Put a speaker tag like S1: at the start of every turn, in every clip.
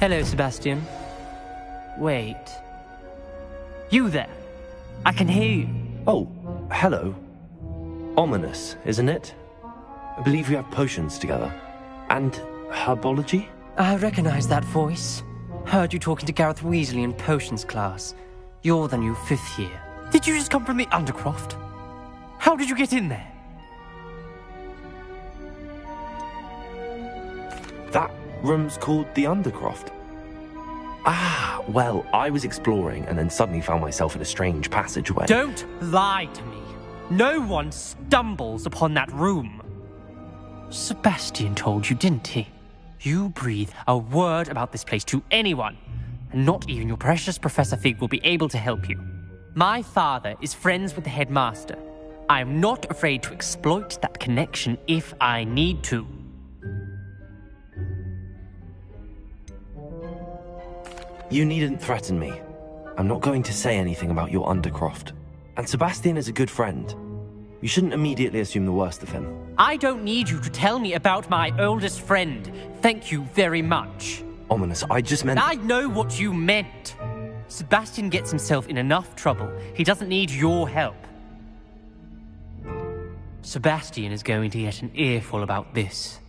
S1: Hello, Sebastian. Wait. You there? I can hear you.
S2: Oh, hello. Ominous, isn't it? I believe we have potions together. And herbology?
S1: I recognize that voice. Heard you talking to Gareth Weasley in potions class. You're the new 5th year. Did you just come from the Undercroft? How did you get in there?
S2: That room's called the Undercroft. Ah, well, I was exploring and then suddenly found myself in a strange passageway.
S1: Don't lie to me. No one stumbles upon that room. Sebastian told you, didn't he? You breathe a word about this place to anyone, and not even your precious Professor Fig will be able to help you. My father is friends with the headmaster. I am not afraid to exploit that connection if I need to.
S2: You needn't threaten me. I'm not going to say anything about your Undercroft. And Sebastian is a good friend. You shouldn't immediately assume the worst of him.
S1: I don't need you to tell me about my oldest friend. Thank you very much.
S2: Ominous, I just meant...
S1: I know what you meant. Sebastian gets himself in enough trouble. He doesn't need your help. Sebastian is going to get an earful about this.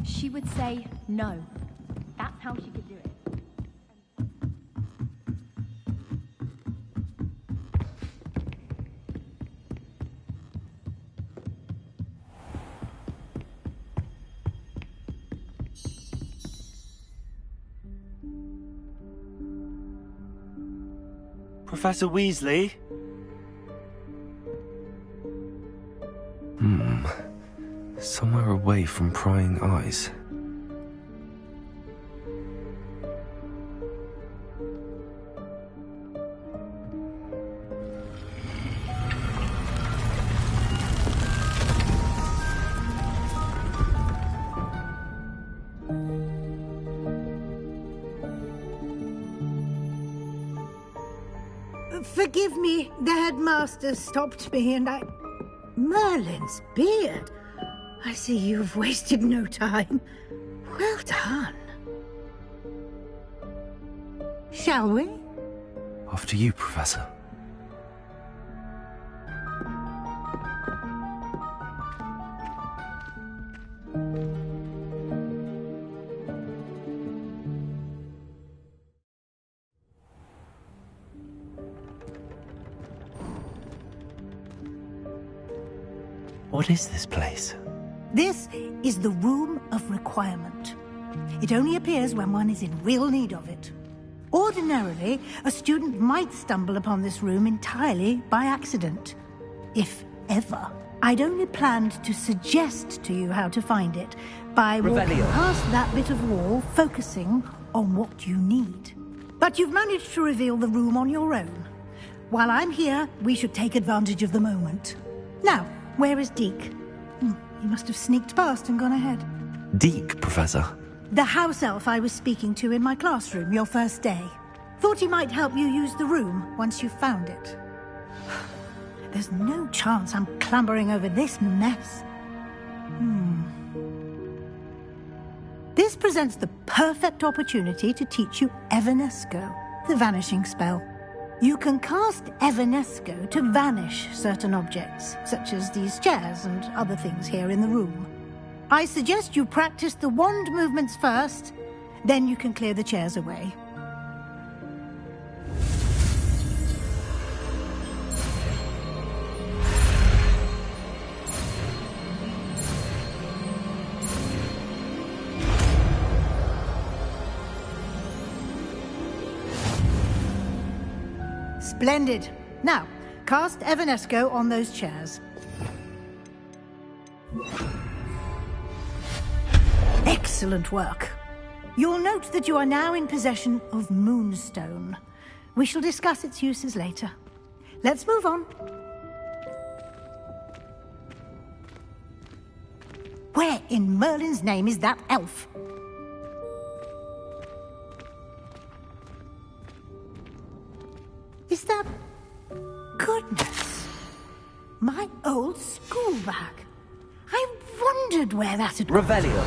S3: She would say no. That's how she could do it.
S2: Professor Weasley? Somewhere away from prying eyes.
S4: Forgive me, the headmaster stopped me and I... Merlin's beard. I see you've wasted no time. Well done. Shall we?
S2: After you, Professor. What is this place?
S4: This is the Room of Requirement. It only appears when one is in real need of it. Ordinarily, a student might stumble upon this room entirely by accident. If ever. I'd only planned to suggest to you how to find it by walking past that bit of wall, focusing on what you need. But you've managed to reveal the room on your own. While I'm here, we should take advantage of the moment. Now, where is Deke? He must have sneaked past and gone ahead.
S2: Deke, Professor.
S4: The house elf I was speaking to in my classroom your first day. Thought he might help you use the room once you've found it. There's no chance I'm clambering over this mess. This presents the perfect opportunity to teach you Evanesco, the vanishing spell. You can cast Evanesco to vanish certain objects, such as these chairs and other things here in the room. I suggest you practice the wand movements first, then you can clear the chairs away. Splendid. Now, cast Evanesco on those chairs. Excellent work. You'll note that you are now in possession of Moonstone. We shall discuss its uses later. Let's move on. Where in Merlin's name is that elf? Is that... Goodness. My old school bag. I wondered where that had...
S5: Revelio.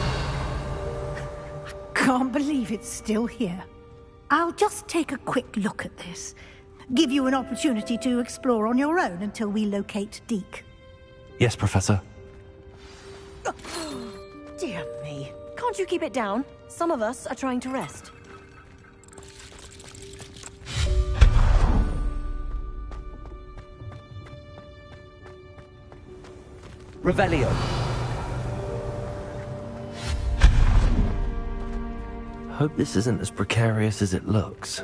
S4: Can't believe it's still here. I'll just take a quick look at this. Give you an opportunity to explore on your own until we locate Deke.
S2: Yes, Professor.
S6: Dear me. Can't you keep it down? Some of us are trying to rest.
S5: Revelio.
S2: Hope this isn't as precarious as it looks.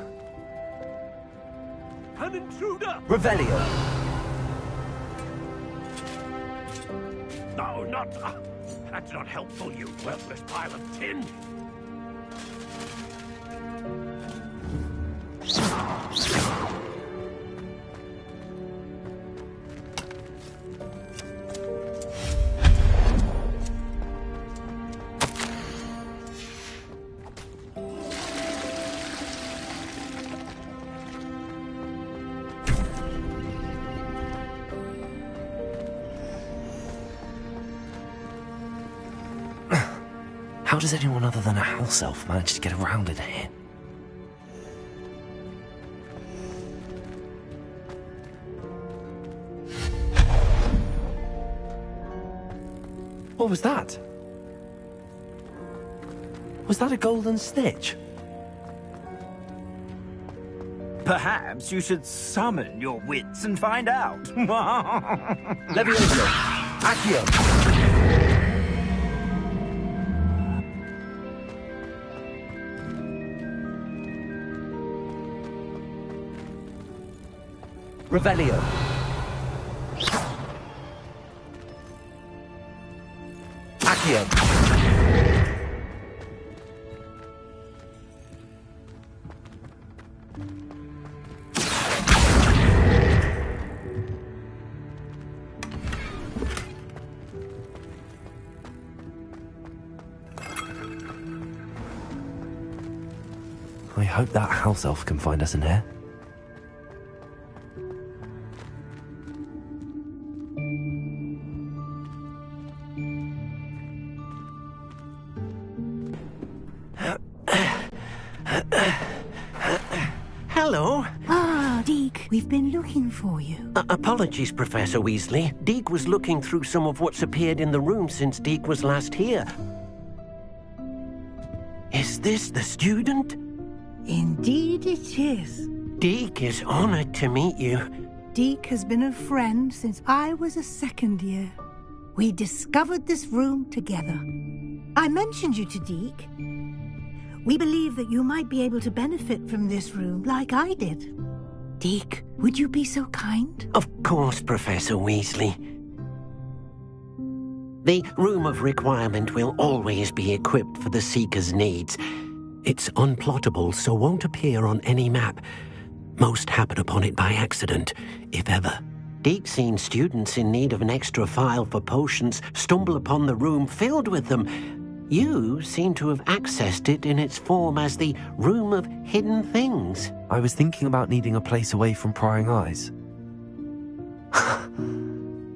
S7: An intruder!
S5: Revelio.
S7: No, not... that's not helpful, you worthless pile of tin!
S2: How does anyone other than a house elf manage to get around in here? What was that? Was that a golden snitch?
S8: Perhaps you should summon your wits and find out.
S5: Levioso. Accio. Revelio. Accio.
S2: I hope that house elf can find us in here.
S9: Hello.
S4: Ah, Deke, we've been looking for you.
S9: Apologies, Professor Weasley. Deke was looking through some of what's appeared in the room since Deke was last here. Is this the student?
S4: Indeed it is.
S9: Deke is honored to meet you.
S4: Deke has been a friend since I was a second year. We discovered this room together. I mentioned you to Deke. We believe that you might be able to benefit from this room like I did. Deke, would you be so kind?
S9: Of course, Professor Weasley. The Room of Requirement will always be equipped for the Seeker's needs. It's unplottable, so won't appear on any map. Most happen upon it by accident, if ever. Deke's seen students in need of an extra file for potions stumble upon the room filled with them. You seem to have accessed it in its form as the Room of Hidden Things.
S2: I was thinking about needing a place away from prying eyes.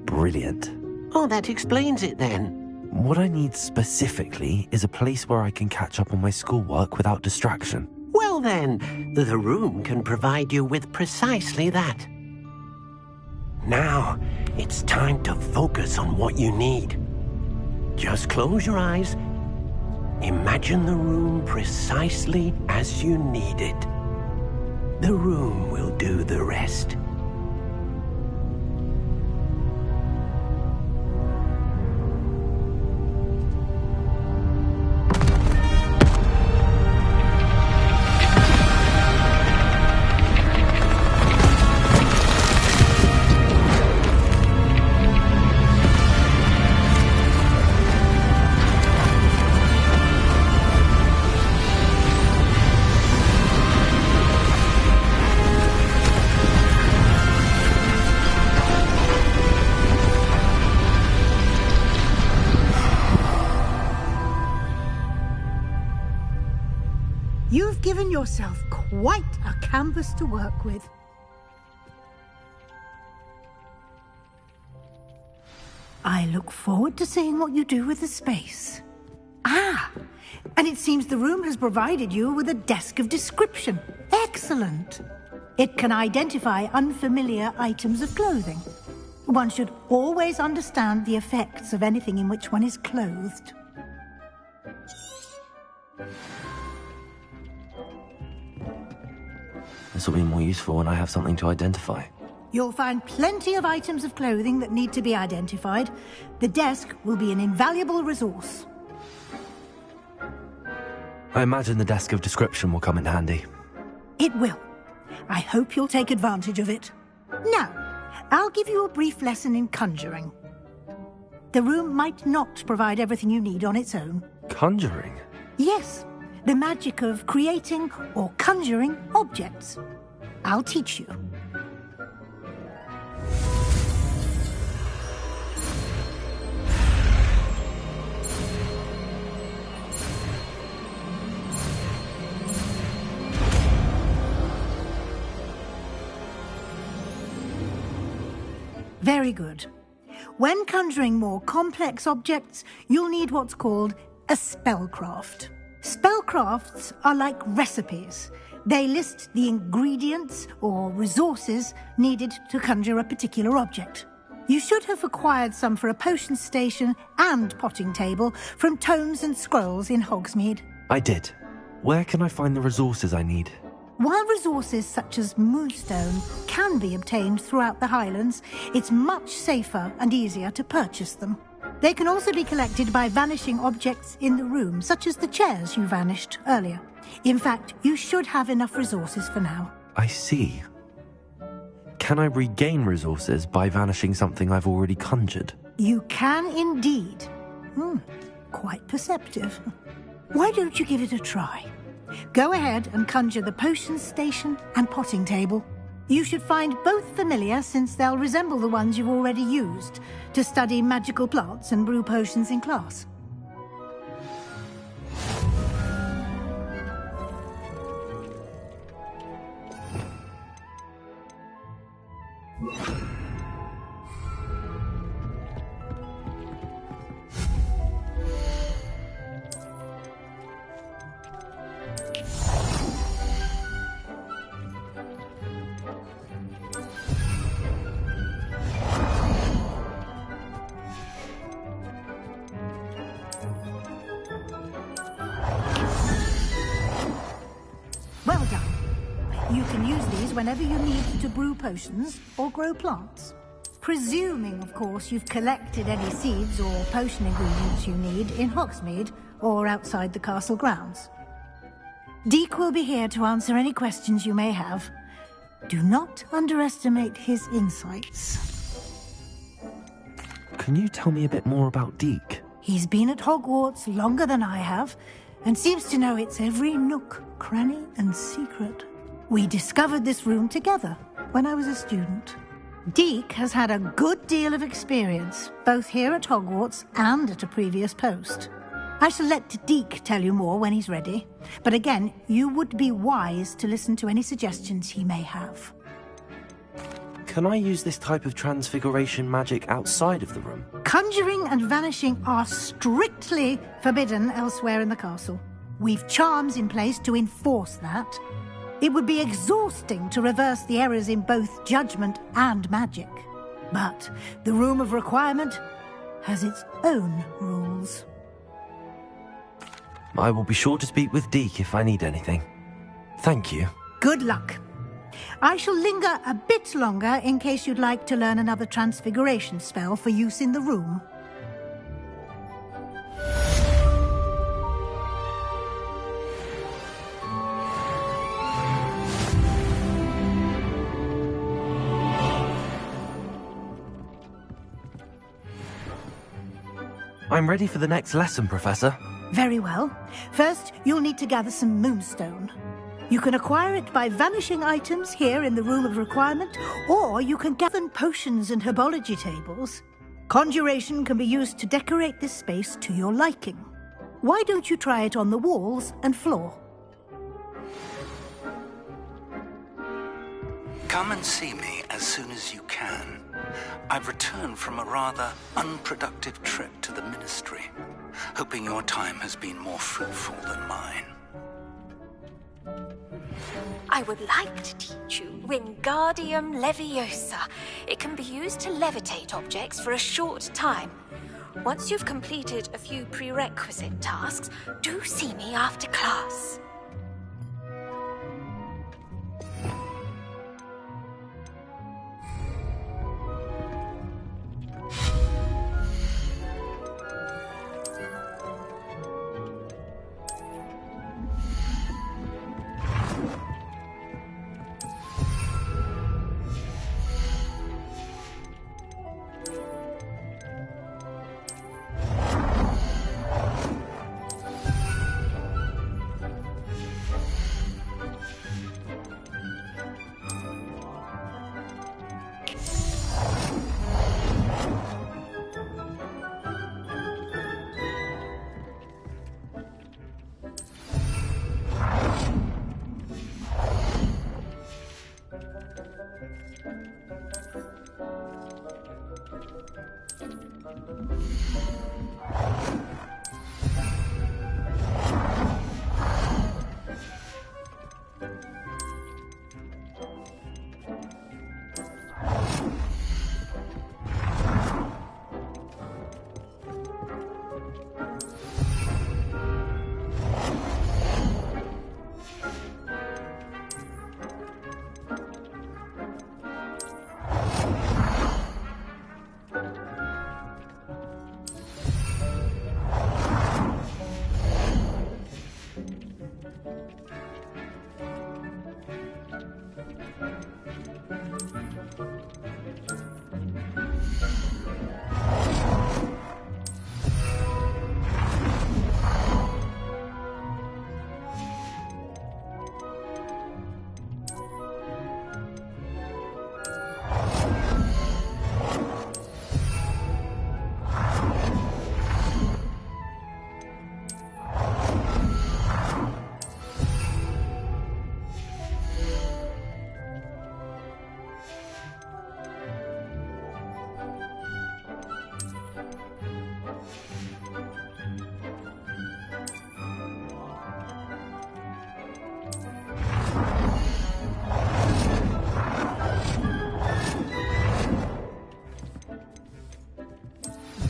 S2: Brilliant.
S9: Oh, that explains it then.
S2: What I need specifically is a place where I can catch up on my schoolwork without distraction.
S9: Well then, the room can provide you with precisely that. Now, it's time to focus on what you need. Just close your eyes. Imagine the room precisely as you need it. The room will do the rest.
S4: You've given yourself quite a canvas to work with. I look forward to seeing what you do with the space. Ah, and it seems the room has provided you with a desk of description. Excellent. It can identify unfamiliar items of clothing. One should always understand the effects of anything in which one is clothed.
S2: This will be more useful when I have something to identify.
S4: You'll find plenty of items of clothing that need to be identified. The desk will be an invaluable resource.
S2: I imagine the desk of description will come in handy.
S4: It will. I hope you'll take advantage of it. Now, I'll give you a brief lesson in conjuring. The room might not provide everything you need on its own.
S2: Conjuring?
S4: Yes, the magic of creating or conjuring objects. I'll teach you. Very good. When conjuring more complex objects, you'll need what's called a spellcraft. Spellcrafts are like recipes. They list the ingredients or resources needed to conjure a particular object. You should have acquired some for a potion station and potting table from tomes and scrolls in Hogsmeade.
S2: I did. Where can I find the resources I need?
S4: While resources such as moonstone can be obtained throughout the Highlands, it's much safer and easier to purchase them. They can also be collected by vanishing objects in the room, such as the chairs you vanished earlier. In fact, you should have enough resources for now.
S2: I see. Can I regain resources by vanishing something I've already conjured?
S4: You can indeed. Quite perceptive. Why don't you give it a try? Go ahead and conjure the potion station and potting table. You should find both familiar, since they'll resemble the ones you've already used to study magical plants and brew potions in class. Well done. You can use these whenever you need to brew potions or grow plants. Presuming, of course, you've collected any seeds or potion ingredients you need in Hogsmeade or outside the castle grounds. Deek will be here to answer any questions you may have. Do not underestimate his insights.
S2: Can you tell me a bit more about Deek?
S4: He's been at Hogwarts longer than I have, and seems to know its every nook, cranny, and secret. We discovered this room together when I was a student. Deek has had a good deal of experience, both here at Hogwarts and at a previous post. I shall let Deke tell you more when he's ready. But again, you would be wise to listen to any suggestions he may have.
S2: Can I use this type of transfiguration magic outside of the room?
S4: Conjuring and vanishing are strictly forbidden elsewhere in the castle. We've charms in place to enforce that. It would be exhausting to reverse the errors in both judgment and magic. But the Room of Requirement has its own rules.
S2: I will be sure to speak with Deke if I need anything. Thank you.
S4: Good luck. I shall linger a bit longer in case you'd like to learn another transfiguration spell for use in the room.
S2: I'm ready for the next lesson, Professor.
S4: Very well. First, you'll need to gather some moonstone. You can acquire it by vanishing items here in the Room of Requirement, or you can gather potions and herbology tables. Conjuration can be used to decorate this space to your liking. Why don't you try it on the walls and floor?
S10: Come and see me as soon as you can. I've returned from a rather unproductive trip to the Ministry, hoping your time has been more fruitful than mine.
S11: I would like to teach you Wingardium Leviosa. It can be used to levitate objects for a short time. Once you've completed a few prerequisite tasks, do see me after class.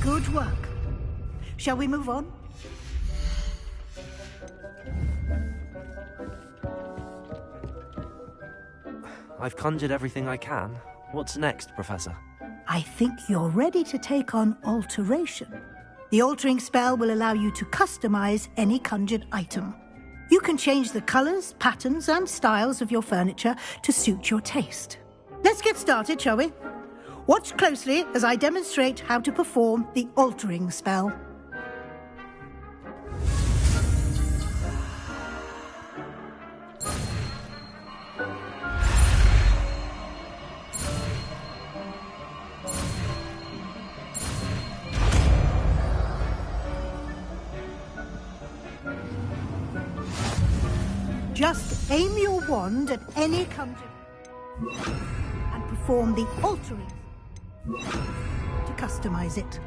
S4: Good work. Shall we move on?
S2: I've conjured everything I can. What's next, Professor?
S4: I think you're ready to take on alteration. The altering spell will allow you to customize any conjured item. You can change the colors, patterns, and styles of your furniture to suit your taste. Let's get started, shall we? Watch closely as I demonstrate how to perform the altering spell. Just aim your wand at any conjure and perform the altering to customize it.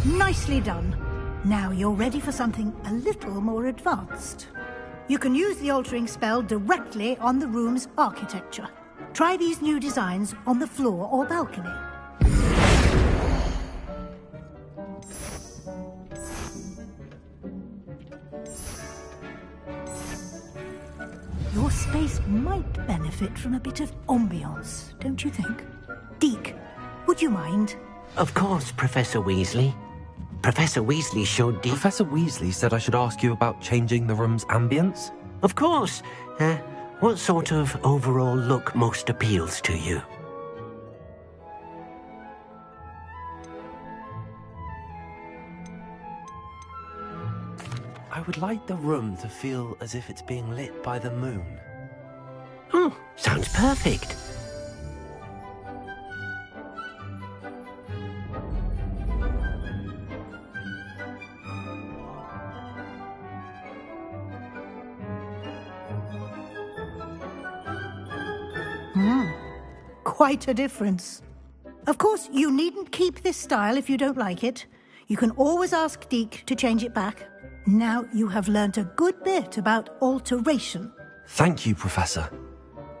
S4: Nicely done. Now you're ready for something a little more advanced. You can use the altering spell directly on the room's architecture. Try these new designs on the floor or balcony. Your space might benefit from a bit of ambiance, don't you think? Deke, would you mind?
S9: Of course, Professor Weasley. Professor Weasley showed Deke...
S2: Professor Weasley said I should ask you about changing the room's ambience?
S9: Of course. What sort of overall look most appeals to you?
S2: I would like the room to feel as if it's being lit by the moon.
S9: Oh, sounds perfect.
S4: Quite a difference. Of course, you needn't keep this style if you don't like it. You can always ask Deke to change it back. Now you have learnt a good bit about alteration.
S2: Thank you, Professor.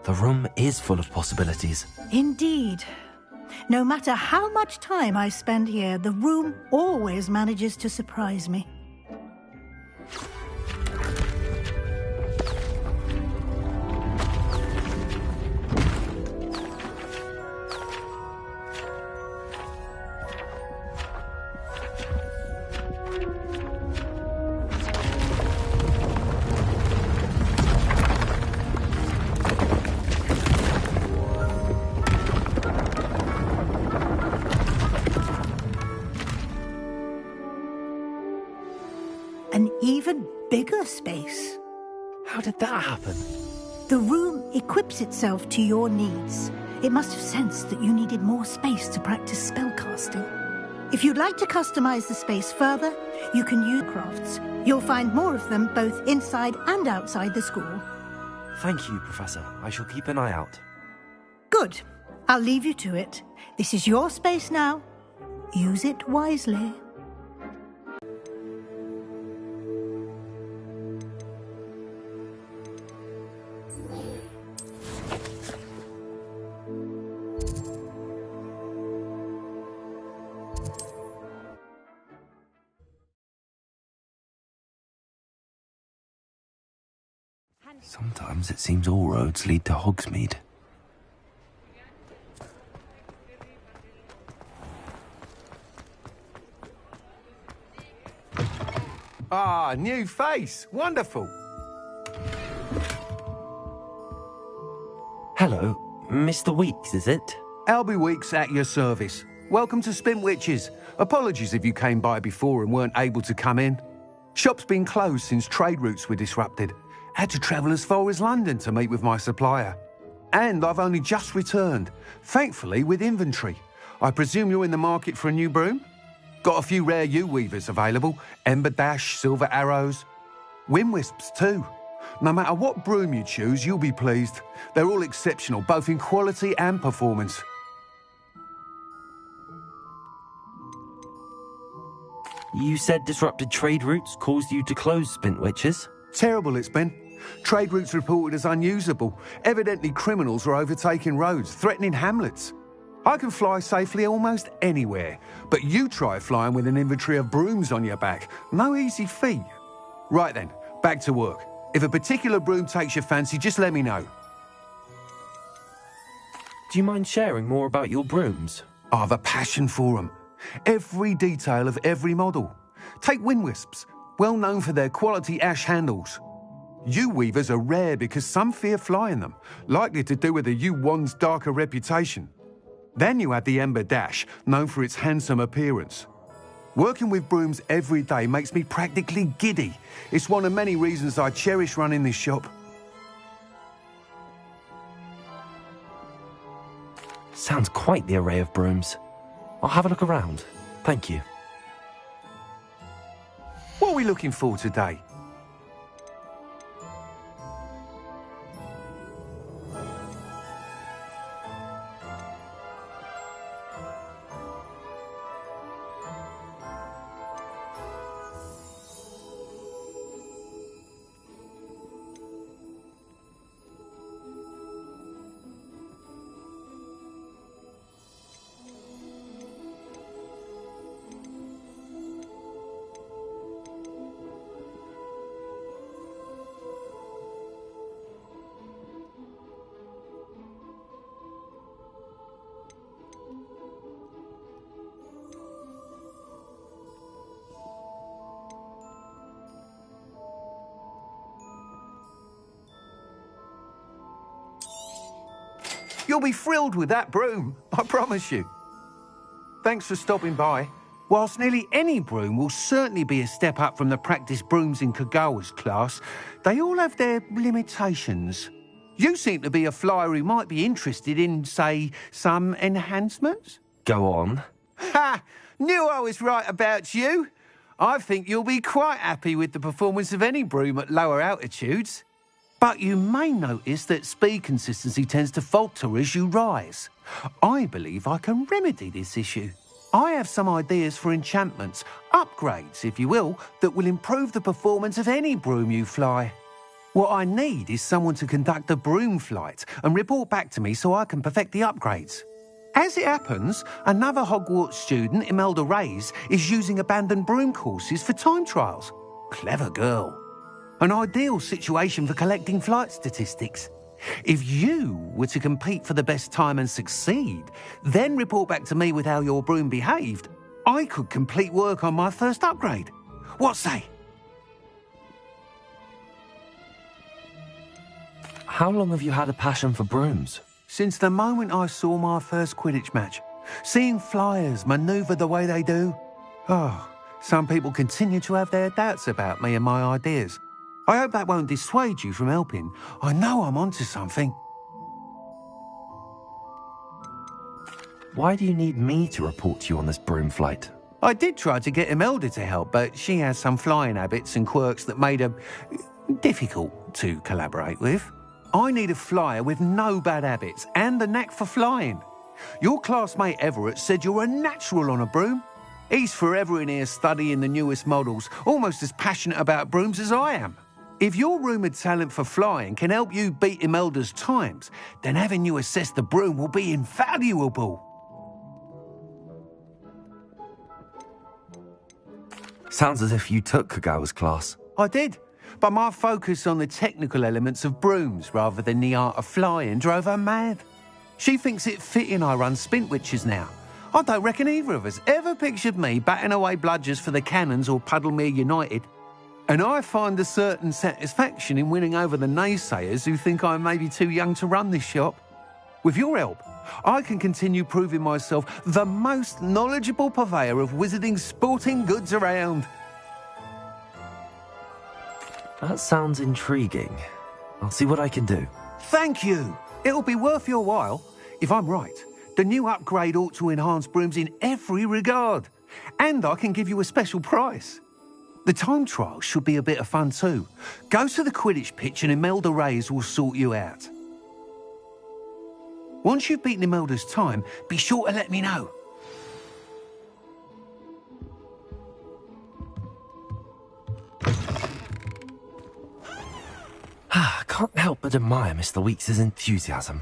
S2: The room is full of possibilities.
S4: Indeed. No matter how much time I spend here, the room always manages to surprise me. An even bigger space.
S2: How did that happen?
S4: The room equips itself to your needs. It must have sensed that you needed more space to practice spellcasting. If you'd like to customize the space further, you can use crafts. You'll find more of them both inside and outside the school.
S2: Thank you, Professor. I shall keep an eye out.
S4: Good. I'll leave you to it. This is your space now. Use it wisely.
S2: Sometimes it seems all roads lead to Hogsmeade.
S12: Ah, new face. Wonderful.
S2: Hello, Mr. Weeks, is it?
S12: Albie Weeks at your service. Welcome to Spintwitches. Apologies if you came by before and weren't able to come in. Shop's been closed since trade routes were disrupted. Had to travel as far as London to meet with my supplier. And I've only just returned, thankfully with inventory. I presume you're in the market for a new broom? Got a few rare U-weavers available, Ember Dash, Silver Arrows. Windwisps too. No matter what broom you choose, you'll be pleased. They're all exceptional, both in quality and performance.
S2: You said disrupted trade routes caused you to close Spintwitches?
S12: Terrible it's been. Trade routes reported as unusable. Evidently criminals are overtaking roads, threatening hamlets. I can fly safely almost anywhere, but you try flying with an inventory of brooms on your back. No easy feat. Right then, back to work. If a particular broom takes your fancy, just let me know.
S2: Do you mind sharing more about your brooms?
S12: I've a passion for them. Every detail of every model. Take wind wisps, well known for their quality ash handles. Yew weavers are rare because some fear flying them, likely to do with the yew wand's darker reputation. Then you have the Ember Dash, known for its handsome appearance. Working with brooms every day makes me practically giddy. It's one of many reasons I cherish running this shop.
S2: Sounds quite the array of brooms. I'll have a look around. Thank you.
S12: What are we looking for today? You'll be thrilled with that broom, I promise you. Thanks for stopping by. Whilst nearly any broom will certainly be a step up from the practice brooms in Kagawa's class, they all have their limitations. You seem to be a flyer who might be interested in, say, some enhancements?
S2: Go on.
S12: Ha! Knew I was right about you. I think you'll be quite happy with the performance of any broom at lower altitudes. But you may notice that speed consistency tends to falter as you rise. I believe I can remedy this issue. I have some ideas for enchantments, upgrades, if you will, that will improve the performance of any broom you fly. What I need is someone to conduct a broom flight and report back to me so I can perfect the upgrades. As it happens, another Hogwarts student, Imelda Reyes, is using abandoned broom courses for time trials. Clever girl. An ideal situation for collecting flight statistics. If you were to compete for the best time and succeed, then report back to me with how your broom behaved, I could complete work on my first upgrade. What say?
S2: How long have you had a passion for brooms?
S12: Since the moment I saw my first Quidditch match. Seeing flyers manoeuvre the way they do. Oh, some people continue to have their doubts about me and my ideas. I hope that won't dissuade you from helping. I know I'm onto something.
S2: Why do you need me to report to you on this broom flight?
S12: I did try to get Imelda to help, but she has some flying habits and quirks that made her difficult to collaborate with. I need a flyer with no bad habits and the knack for flying. Your classmate Everett said you're a natural on a broom. He's forever in here studying the newest models, almost as passionate about brooms as I am. If your rumoured talent for flying can help you beat Imelda's times, then having you assess the broom will be invaluable.
S2: Sounds as if you took Kagawa's class.
S12: I did, but my focus on the technical elements of brooms rather than the art of flying drove her mad. She thinks it fitting I run Spintwitches now. I don't reckon either of us ever pictured me batting away bludgers for the Cannons or Puddlemere United. And I find a certain satisfaction in winning over the naysayers who think I'm maybe too young to run this shop. With your help, I can continue proving myself the most knowledgeable purveyor of wizarding sporting goods around.
S2: That sounds intriguing. I'll see what I can do.
S12: Thank you. It'll be worth your while. If I'm right, the new upgrade ought to enhance brooms in every regard. And I can give you a special price. The time trial should be a bit of fun too. Go to the Quidditch pitch and Imelda Reyes will sort you out. Once you've beaten Imelda's time, be sure to let me know.
S2: can't help but admire Mr. Weeks' enthusiasm.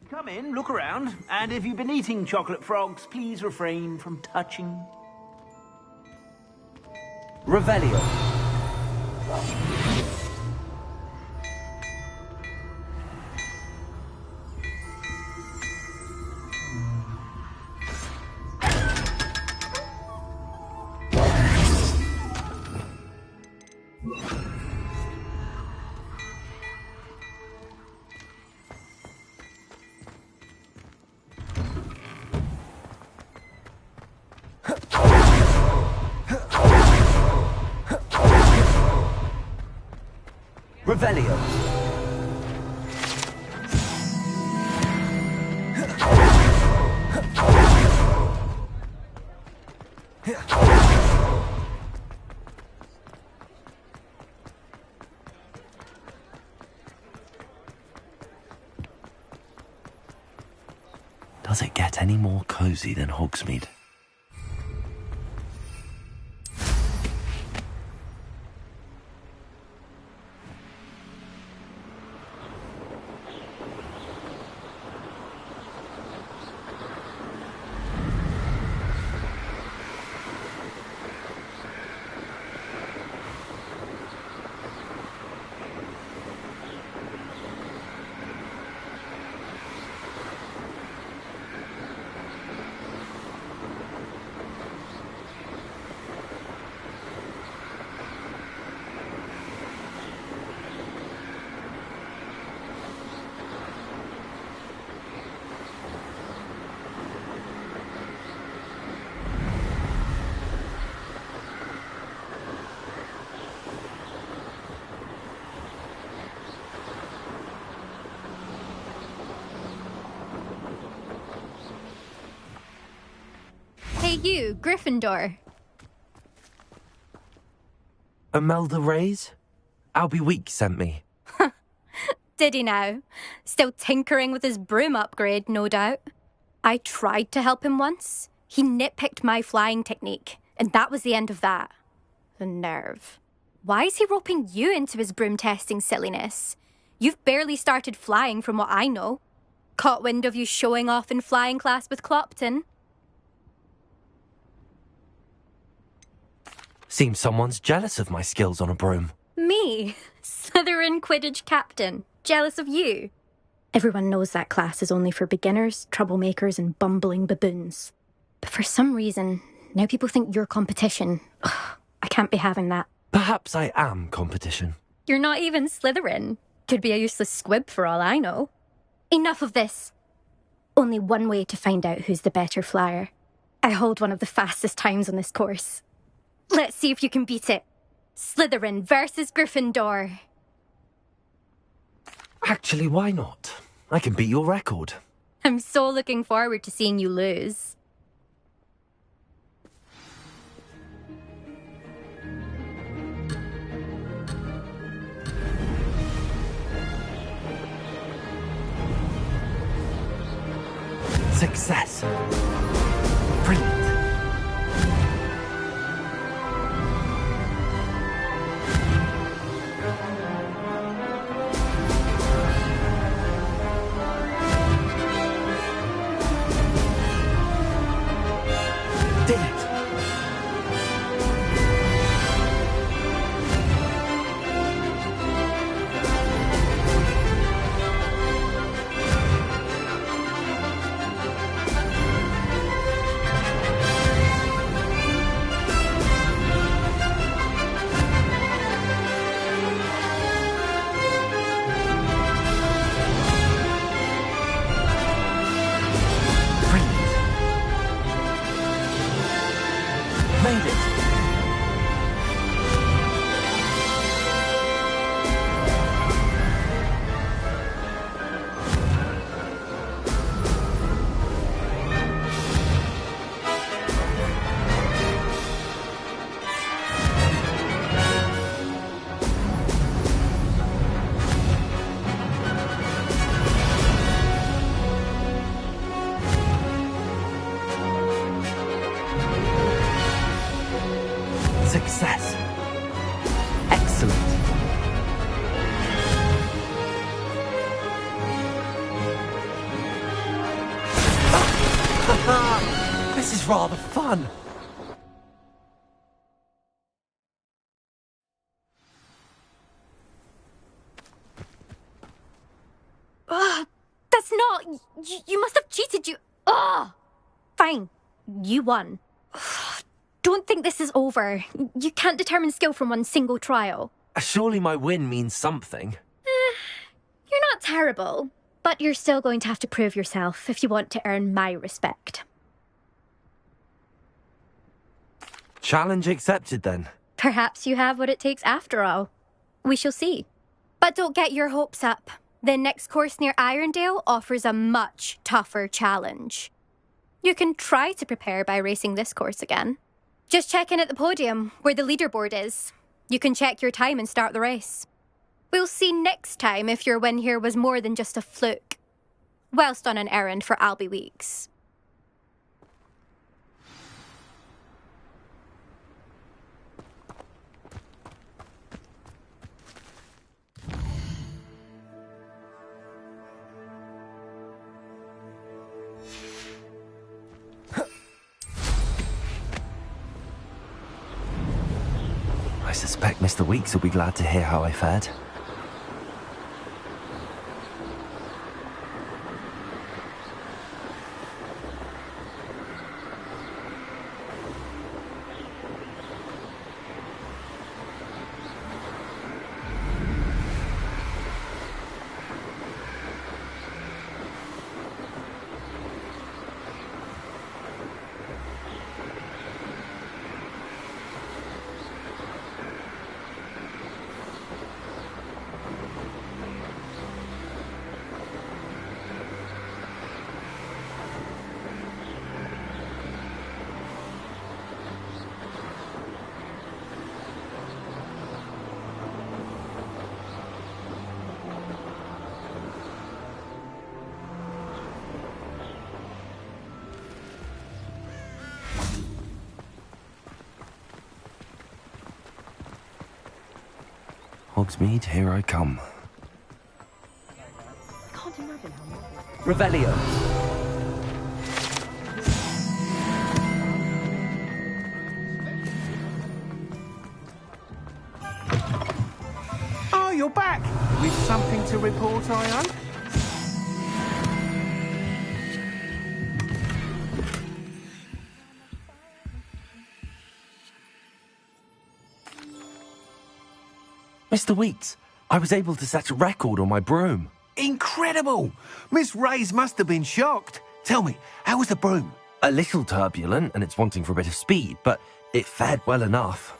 S8: Come in, look around, and if you've been eating chocolate frogs, please refrain from touching.
S5: Revelio. Revelio.
S2: Does it get any more cozy than Hogsmeade?
S3: Hey you, Gryffindor.
S2: Imelda Reyes? Albie Weeks sent me.
S3: Did he now? Still tinkering with his broom upgrade, no doubt. I tried to help him once. He nitpicked my flying technique, and that was the end of that. The nerve. Why is he roping you into his broom testing silliness? You've barely started flying from what I know. Caught wind of you showing off in flying class with Clopton.
S2: Seems someone's jealous of my skills on a broom.
S3: Me? Slytherin Quidditch captain. Jealous of you? Everyone knows that class is only for beginners, troublemakers and bumbling baboons. But for some reason, now people think you're competition. Ugh, I can't be having that.
S2: Perhaps I am competition.
S3: You're not even Slytherin. Could be a useless squib for all I know. Enough of this. Only one way to find out who's the better flyer. I hold one of the fastest times on this course. Let's see if you can beat it. Slytherin versus Gryffindor.
S2: Actually, why not? I can beat your record.
S3: I'm so looking forward to seeing you lose.
S2: Success. Brilliant. Did it. Made it. Success. Excellent. This is rather fun.
S3: That's not... You must have cheated, you... Ugh! Fine. You won. Don't think this is over. You can't determine skill from one single trial.
S2: Surely my win means something.
S3: You're not terrible, but you're still going to have to prove yourself if you want to earn my respect.
S2: Challenge accepted, then.
S3: Perhaps you have what it takes after all. We shall see. But don't get your hopes up. The next course near Irondale offers a much tougher challenge. You can try to prepare by racing this course again. Just check in at the podium, where the leaderboard is. You can check your time and start the race. We'll see next time if your win here was more than just a fluke. Whilst on an errand for Albie Weeks.
S2: I suspect Mr. Weeks will be glad to hear how I fared. Hogsmeade, here I come.
S6: Can't imagine how much.
S5: Revelio.
S12: Oh, you're back! With something to report, I hope?
S2: Mr. Weeks, I was able to set a record on my broom.
S12: Incredible! Miss Reyes must have been shocked. Tell me, how was the broom?
S2: A little turbulent, and it's wanting for a bit of speed, but it fared well enough.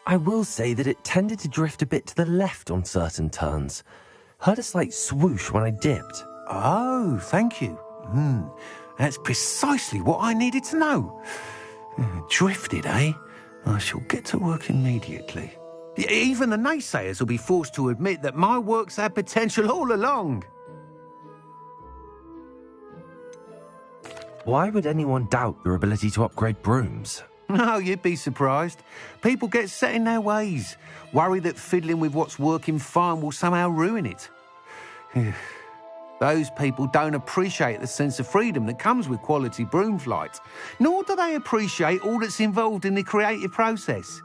S2: I will say that it tended to drift a bit to the left on certain turns. Heard a slight swoosh when I dipped.
S12: Oh, thank you. That's precisely what I needed to know. Drifted, eh? I shall get to work immediately. Even the naysayers will be forced to admit that my work's had potential all along.
S2: Why would anyone doubt your ability to upgrade brooms?
S12: No, you'd be surprised. People get set in their ways, worry that fiddling with what's working fine will somehow ruin it. Those people don't appreciate the sense of freedom that comes with quality broom flight, nor do they appreciate all that's involved in the creative process.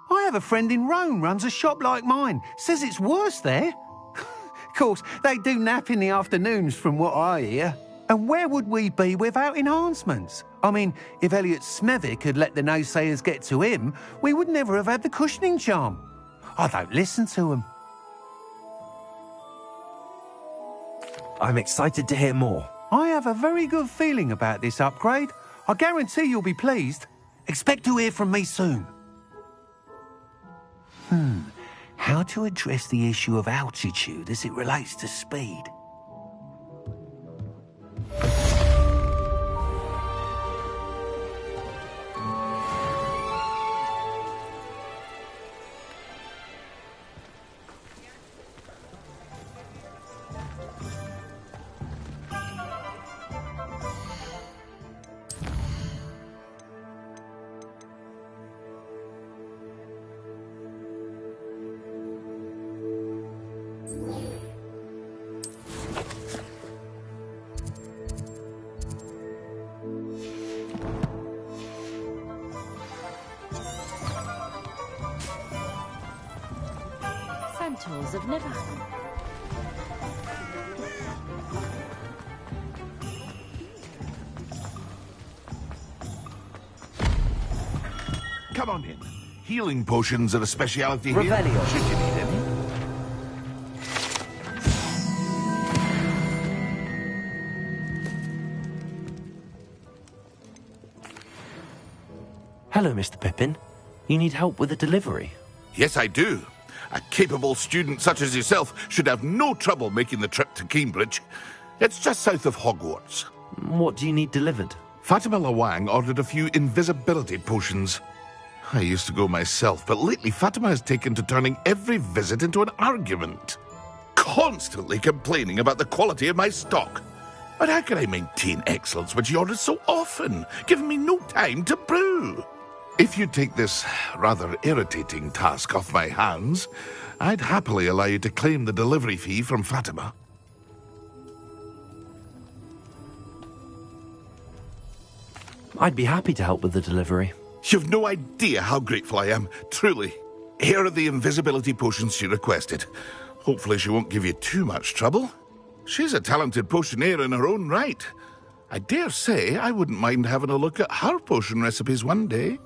S12: I have a friend in Rome runs a shop like mine, says it's worse there. Of course, they do nap in the afternoons from what I hear. And where would we be without enhancements? I mean, if Elliot Smethwick had let the naysayers get to him, we would never have had the cushioning charm. I don't listen to them.
S2: I'm excited to hear more.
S12: I have a very good feeling about this upgrade. I guarantee you'll be pleased. Expect to hear from me soon. How to address the issue of altitude as it relates to speed?
S6: Centaurs have never...
S7: Come on in. Healing potions are a speciality here.
S5: Revelio.
S7: Should you need any.
S2: Hello, Mr. Pippin. You need help with a delivery?
S7: Yes, I do. A capable student such as yourself should have no trouble making the trip to Cambridge. It's just south of Hogwarts.
S2: What do you need delivered?
S7: Fatima Lawang ordered a few invisibility potions. I used to go myself, but lately Fatima has taken to turning every visit into an argument. Constantly complaining about the quality of my stock. But how can I maintain excellence when she orders so often, giving me no time to brew? If you take this rather irritating task off my hands, I'd happily allow you to claim the delivery fee from Fatima.
S2: I'd be happy to help with the delivery.
S7: You've no idea how grateful I am, truly. Here are the invisibility potions she requested. Hopefully she won't give you too much trouble. She's a talented potioneer in her own right. I dare say I wouldn't mind having a look at her potion recipes one day.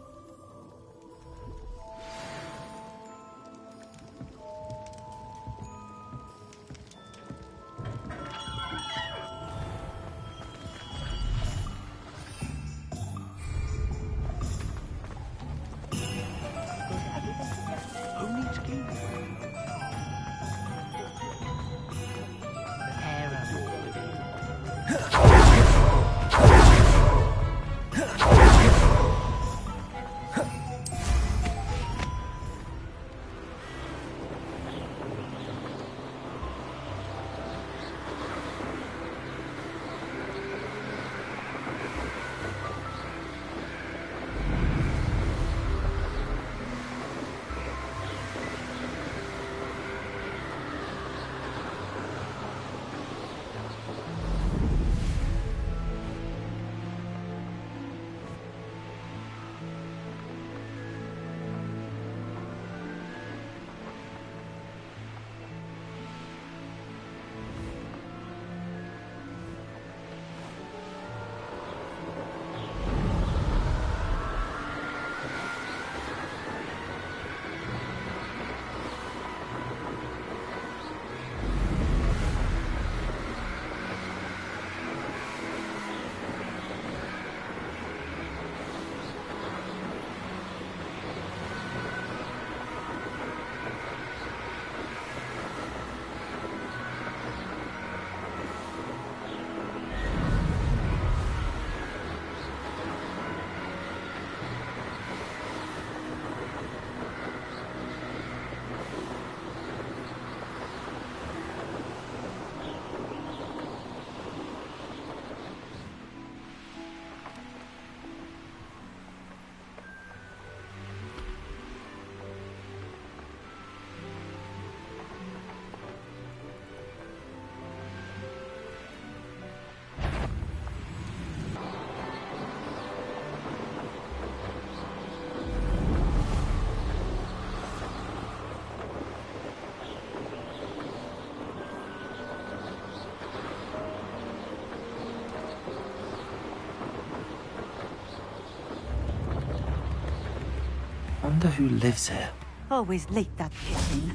S2: Wonder who lives here.
S13: Always late, that Pippin.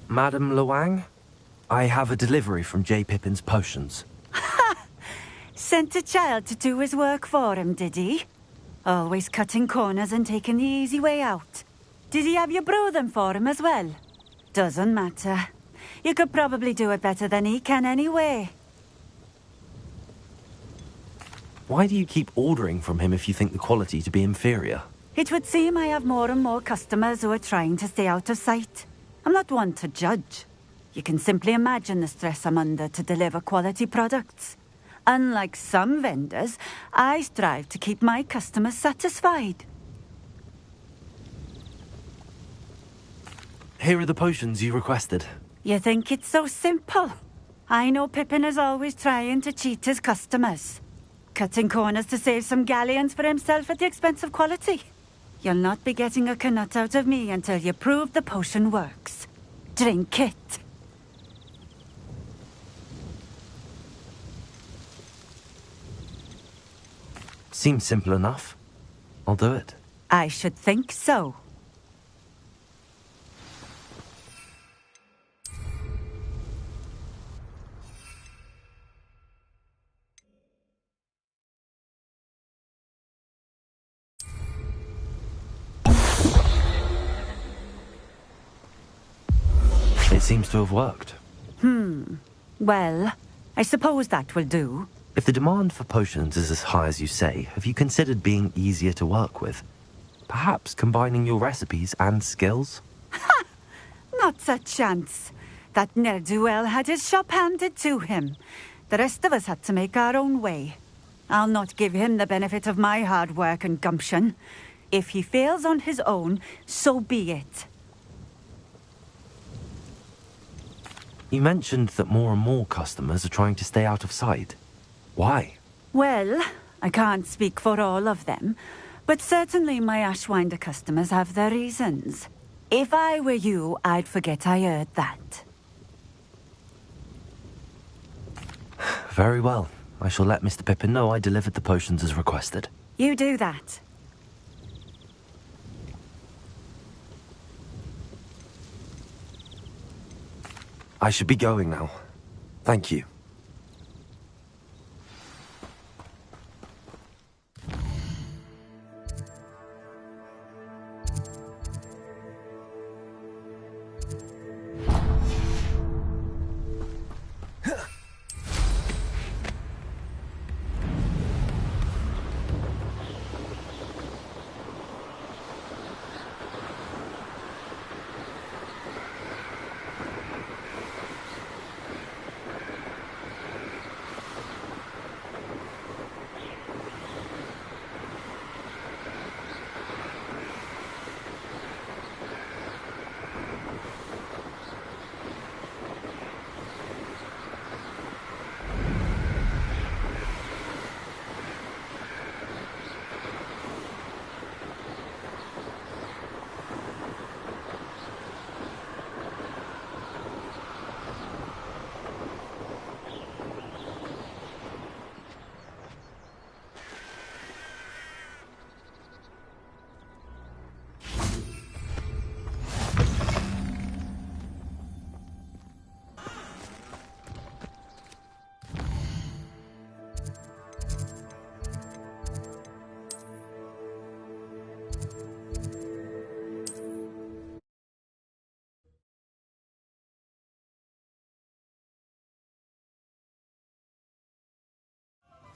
S2: Madam Lawang, I have a delivery from J. Pippin's potions.
S13: Sent a child to do his work for him, did he? Always cutting corners and taking the easy way out. Did he have you brew them for him as well? Doesn't matter. You could probably do it better than he can anyway.
S2: Why do you keep ordering from him if you think the quality to be inferior?
S13: It would seem I have more and more customers who are trying to stay out of sight. I'm not one to judge. You can simply imagine the stress I'm under to deliver quality products. Unlike some vendors, I strive to keep my customers satisfied.
S2: Here are the potions you requested.
S13: You think it's so simple? I know Pippin is always trying to cheat his customers. Cutting corners to save some galleons for himself at the expense of quality. You'll not be getting a canut out of me until you prove the potion works. Drink it.
S2: Seems simple enough. I'll do it.
S13: I should think so.
S2: It seems to have worked.
S13: Well, I suppose that will do.
S2: If the demand for potions is as high as you say, have you considered being easier to work with? Perhaps combining your recipes and skills?
S13: Not a chance. That ne'er-do-well had his shop handed to him. The rest of us had to make our own way. I'll not give him the benefit of my hard work and gumption. If he fails on his own, so be it.
S2: You mentioned that more and more customers are trying to stay out of sight. Why?
S13: Well, I can't speak for all of them, but certainly my Ashwinder customers have their reasons. If I were you, I'd forget I heard that.
S2: Very well. I shall let Mr. Pippin know I delivered the potions as requested.
S13: You do that.
S2: I should be going now. Thank you.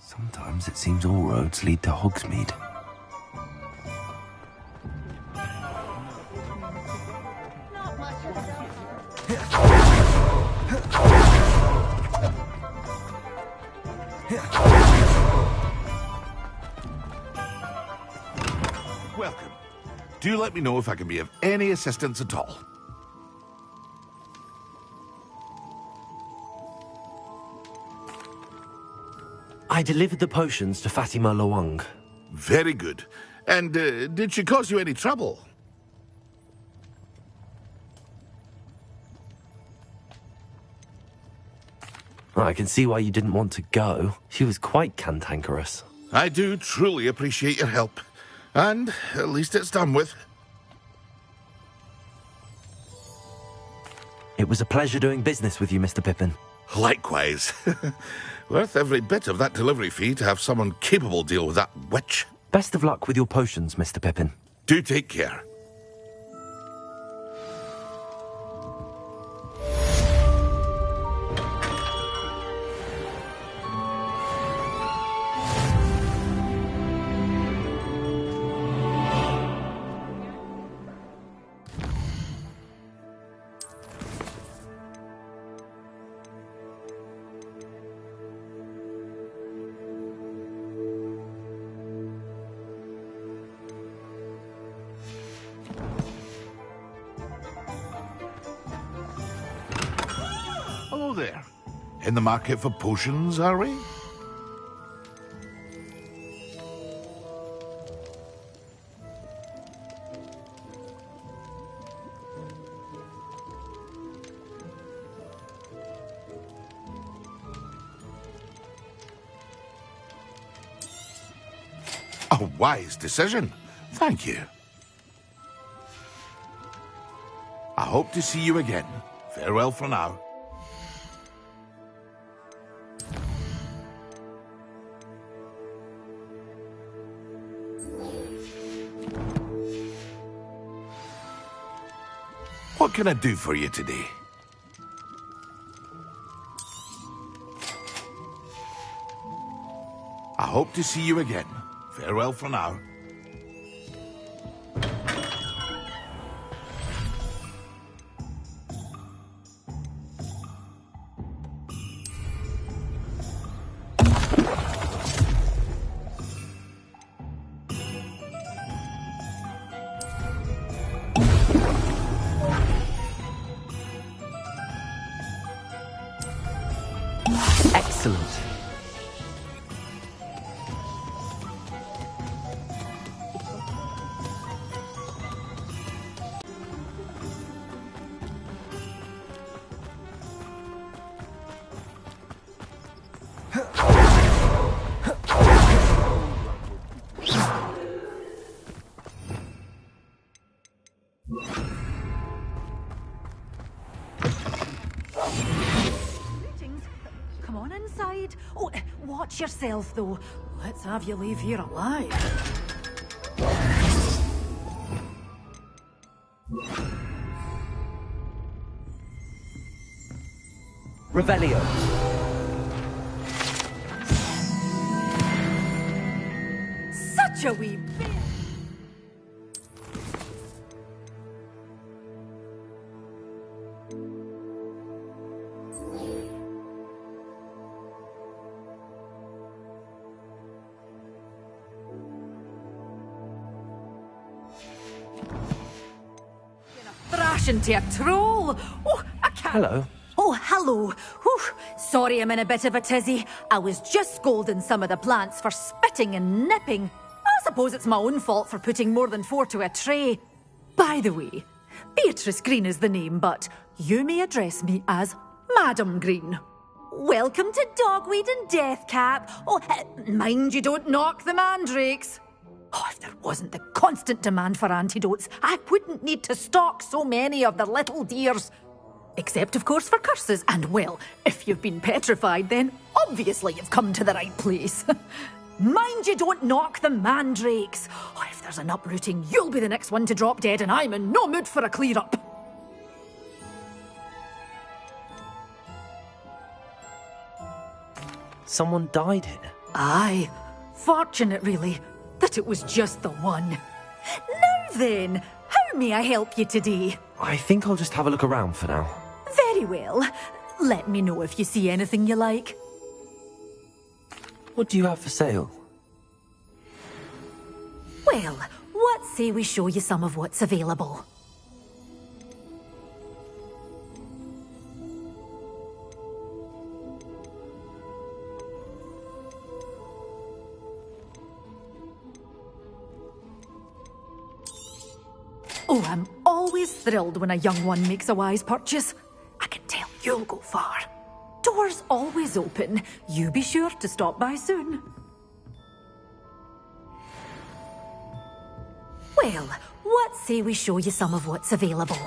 S2: Sometimes it seems all roads lead to Hogsmeade.
S7: Welcome. Do let me know if I can be of any assistance at all.
S2: I delivered the potions to Fatima Lawang.
S7: Very good. And did she cause you any trouble?
S2: I can see why you didn't want to go. She was quite cantankerous.
S7: I do truly appreciate your help. And at least it's done with.
S2: It was a pleasure doing business with you, Mr. Pippin.
S7: Likewise. Worth every bit of that delivery fee to have someone capable deal with that witch.
S2: Best of luck with your potions, Mr. Pippin.
S7: Do take care. in the market for potions, are we? A wise decision. Thank you. I hope to see you again. Farewell for now. What can I do for you today? I hope to see you again. Farewell for now.
S2: Excellent.
S6: Come on inside. Oh, watch yourself, though. Let's have you leave here alive.
S5: Revelio.
S6: Such a wee bit. Thrash into a troll. Oh, I can't.
S2: Hello.
S6: Oh, hello. Whew. Sorry I'm in a bit of a tizzy. I was just scolding some of the plants for spitting and nipping. I suppose it's my own fault for putting more than 4 to a tray. By the way, Beatrice Green is the name, but you may address me as Madam Green. Welcome to Dogweed and Deathcap. Oh, mind you don't knock the mandrakes. Oh, if there wasn't the constant demand for antidotes, I wouldn't need to stock so many of the little dears. Except, of course, for curses. And, well, if you've been petrified, then obviously you've come to the right place. Mind you don't knock the mandrakes. Oh, if there's an uprooting, you'll be the next one to drop dead, and I'm in no mood for a clear-up.
S2: Someone died here.
S6: Aye. Fortunate, really, that it was just the one. Now then, how may I help you today?
S2: I think I'll just have a look around for now.
S6: Very well. Let me know if you see anything you like.
S2: What do you have for sale?
S6: Well, what say we show you some of what's available? Oh, I'm always thrilled when a young one makes a wise purchase. I can tell you'll go far. Doors always open. You be sure to stop by soon. Well, what say we show you some of what's available?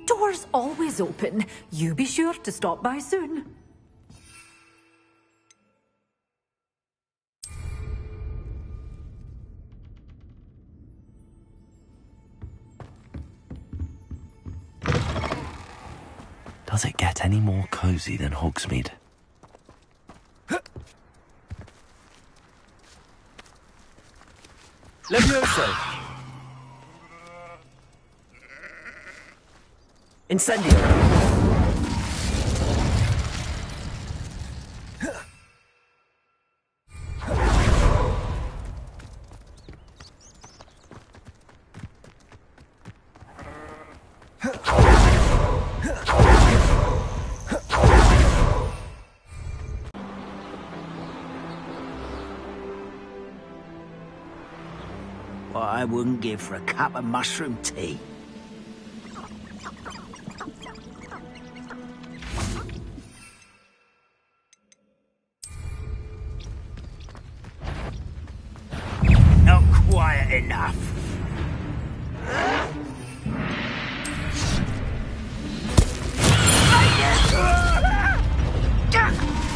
S6: Doors always open. You be sure to stop by soon.
S2: Does it get any more cozy than Hogsmeade?
S5: Levioso. Incendio.
S8: I wouldn't give for a cup of mushroom tea. Not quiet enough.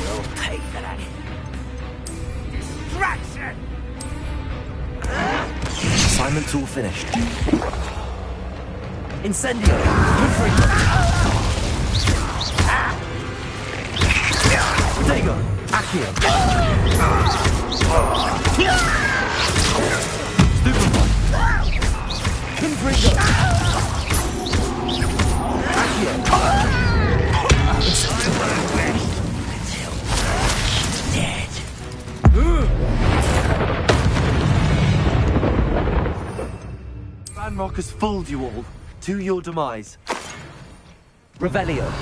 S8: You'll pay for that. Distraction!
S2: Assignment's all finished.
S5: Incendio!
S2: Protego! Accio! Stupefy! Confringo! Accio!
S5: Dead.
S2: Ranrock has fooled you all. To your demise.
S5: Revelio.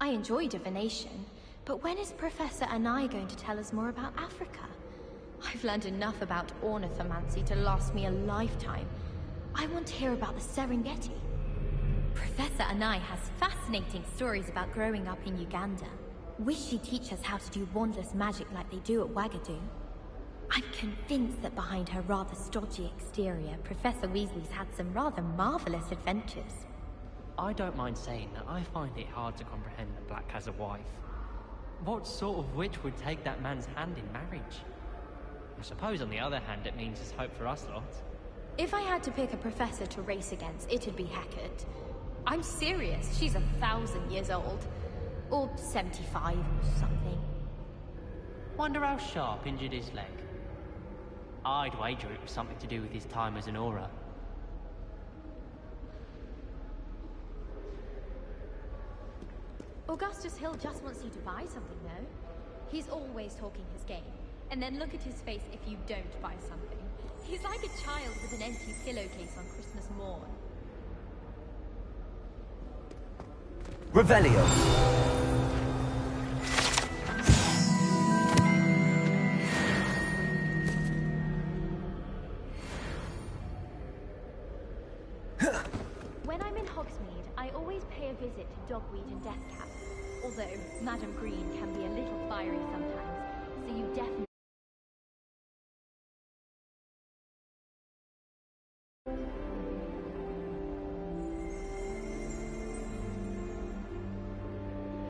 S3: I enjoy divination, but when is Professor Anai going to tell us more about Africa? I've learned enough about ornithomancy to last me a lifetime. I want to hear about the Serengeti. Professor Anai has fascinating stories about growing up in Uganda. Wish she'd teach us how to do wandless magic like they do at Wagadu. I'm convinced that behind her rather stodgy exterior, Professor Weasley's had some rather marvelous adventures.
S1: I don't mind saying that I find it hard to comprehend that Black has a wife. What sort of witch would take that man's hand in marriage? I suppose on the other hand it means there's hope for us lot.
S3: If I had to pick a professor to race against, it'd be Hackett. I'm serious, she's 1,000 years old. Or 75 or something.
S1: Wonder how Sharp injured his leg. I'd wager it was something to do with his time as an aura.
S3: Augustus Hill just wants you to buy something, though. He's always talking his game. And then look at his face if you don't buy something. He's like a child with an empty pillowcase on Christmas morn.
S5: Revelio.
S3: When I'm in Hogsmeade, I always pay a visit to Dogweed and Deathcap. Although Madam Green can be a little fiery sometimes, so you definitely